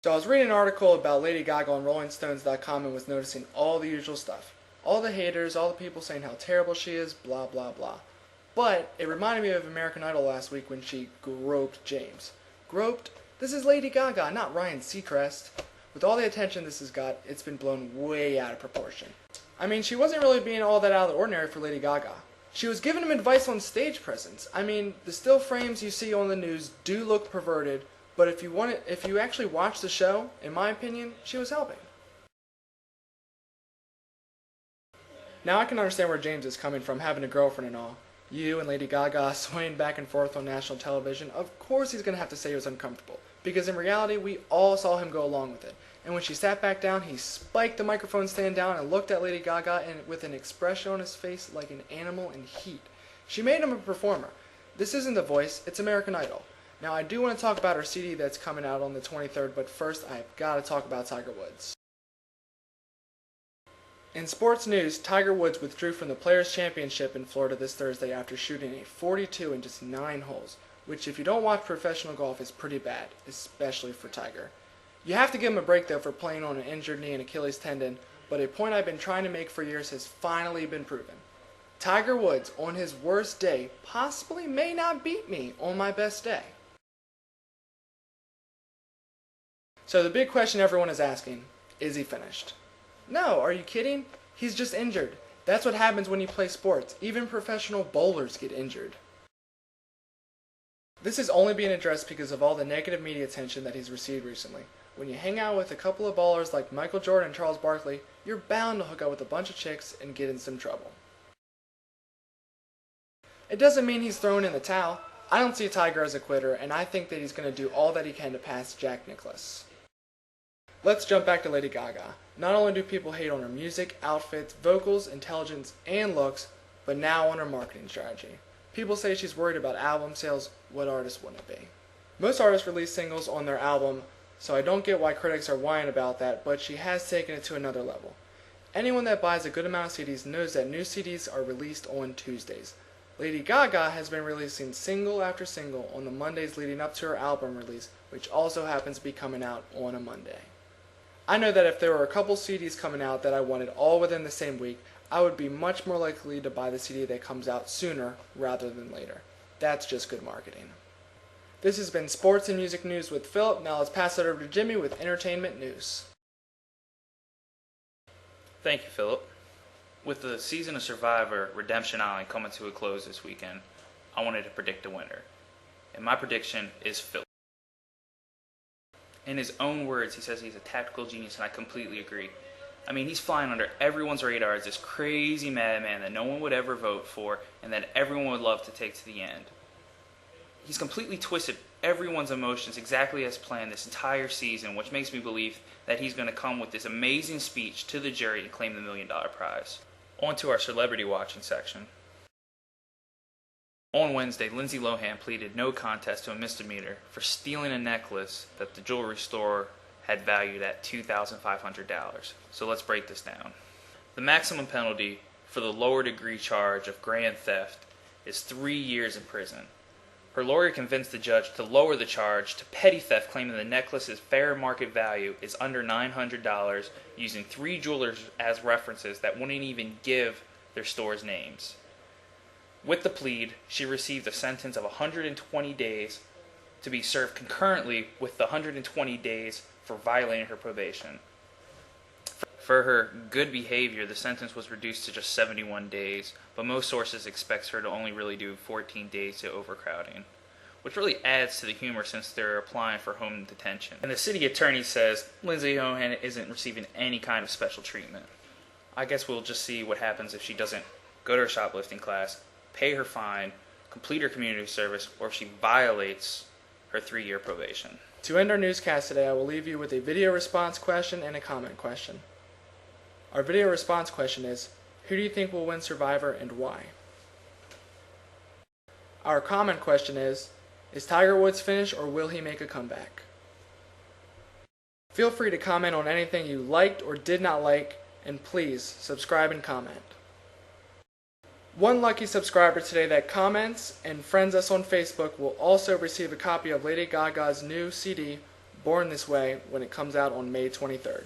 So I was reading an article about Lady Gaga on RollingStones.com and was noticing all the usual stuff. All the haters, all the people saying how terrible she is, blah blah blah. But it reminded me of American Idol last week when she groped James. Groped? This is Lady Gaga, not Ryan Seacrest. With all the attention this has got, it's been blown way out of proportion. I mean, she wasn't really being all that out of the ordinary for Lady Gaga. She was giving him advice on stage presence. I mean, the still frames you see on the news do look perverted, but if you actually watch the show, in my opinion, she was helping. Now I can understand where James is coming from, having a girlfriend and all. You and Lady Gaga swaying back and forth on national television, of course he's going to have to say he was uncomfortable. Because in reality, we all saw him go along with it. And when she sat back down, he spiked the microphone stand down and looked at Lady Gaga with an expression on his face like an animal in heat. She made him a performer. This isn't The Voice, it's American Idol. Now I do want to talk about her CD that's coming out on the 23rd, but first I've got to talk about Tiger Woods. In sports news, Tiger Woods withdrew from the Players' Championship in Florida this Thursday after shooting a 42 in just 9 holes, which if you don't watch professional golf is pretty bad, especially for Tiger. You have to give him a break though for playing on an injured knee and Achilles tendon, but a point I've been trying to make for years has finally been proven. Tiger Woods, on his worst day, possibly may not beat me on my best day. So the big question everyone is asking, is he finished? No, are you kidding? He's just injured. That's what happens when you play sports. Even professional bowlers get injured. This is only being addressed because of all the negative media attention that he's received recently. When you hang out with a couple of ballers like Michael Jordan and Charles Barkley, you're bound to hook up with a bunch of chicks and get in some trouble. It doesn't mean he's throwing in the towel. I don't see Tiger as a quitter, and I think that he's going to do all that he can to pass Jack Nicklaus. Let's jump back to Lady Gaga. Not only do people hate on her music, outfits, vocals, intelligence, and looks, but now on her marketing strategy. People say she's worried about album sales. What artist wouldn't it be? Most artists release singles on their album, so I don't get why critics are whining about that, but she has taken it to another level. Anyone that buys a good amount of CDs knows that new CDs are released on Tuesdays. Lady Gaga has been releasing single after single on the Mondays leading up to her album release, which also happens to be coming out on a Monday. I know that if there were a couple CDs coming out that I wanted all within the same week, I would be much more likely to buy the CD that comes out sooner rather than later. That's just good marketing. This has been Sports and Music News with Philip. Now let's pass it over to Jimmy with Entertainment News. Thank you, Philip. With the season of Survivor Redemption Island coming to a close this weekend, I wanted to predict a winner. And my prediction is Philip. In his own words, he says he's a tactical genius, and I completely agree. I mean, he's flying under everyone's radar as this crazy madman that no one would ever vote for and that everyone would love to take to the end. He's completely twisted everyone's emotions exactly as planned this entire season, which makes me believe that he's going to come with this amazing speech to the jury and claim the $1 million prize. On to our celebrity watching section. On Wednesday, Lindsay Lohan pleaded no contest to a misdemeanor for stealing a necklace that the jewelry store had valued at $2,500. So let's break this down. The maximum penalty for the lower degree charge of grand theft is 3 years in prison. Her lawyer convinced the judge to lower the charge to petty theft, claiming the necklace's fair market value is under $900, using 3 jewelers as references that wouldn't even give their stores' names. With the plead, she received a sentence of 120 days to be served concurrently with the 120 days for violating her probation. For her good behavior, the sentence was reduced to just 71 days, but most sources expect her to only really do 14 days to overcrowding, which really adds to the humor since they're applying for home detention. And the city attorney says Lindsay Lohan isn't receiving any kind of special treatment. I guess we'll just see what happens if she doesn't go to her shoplifting class, pay her fine, complete her community service, or if she violates her 3-year probation. To end our newscast today, I will leave you with a video response question and a comment question. Our video response question is, who do you think will win Survivor and why? Our comment question is Tiger Woods finished or will he make a comeback? Feel free to comment on anything you liked or did not like, and please subscribe and comment. One lucky subscriber today that comments and friends us on Facebook will also receive a copy of Lady Gaga's new CD, Born This Way when it comes out on May 23rd.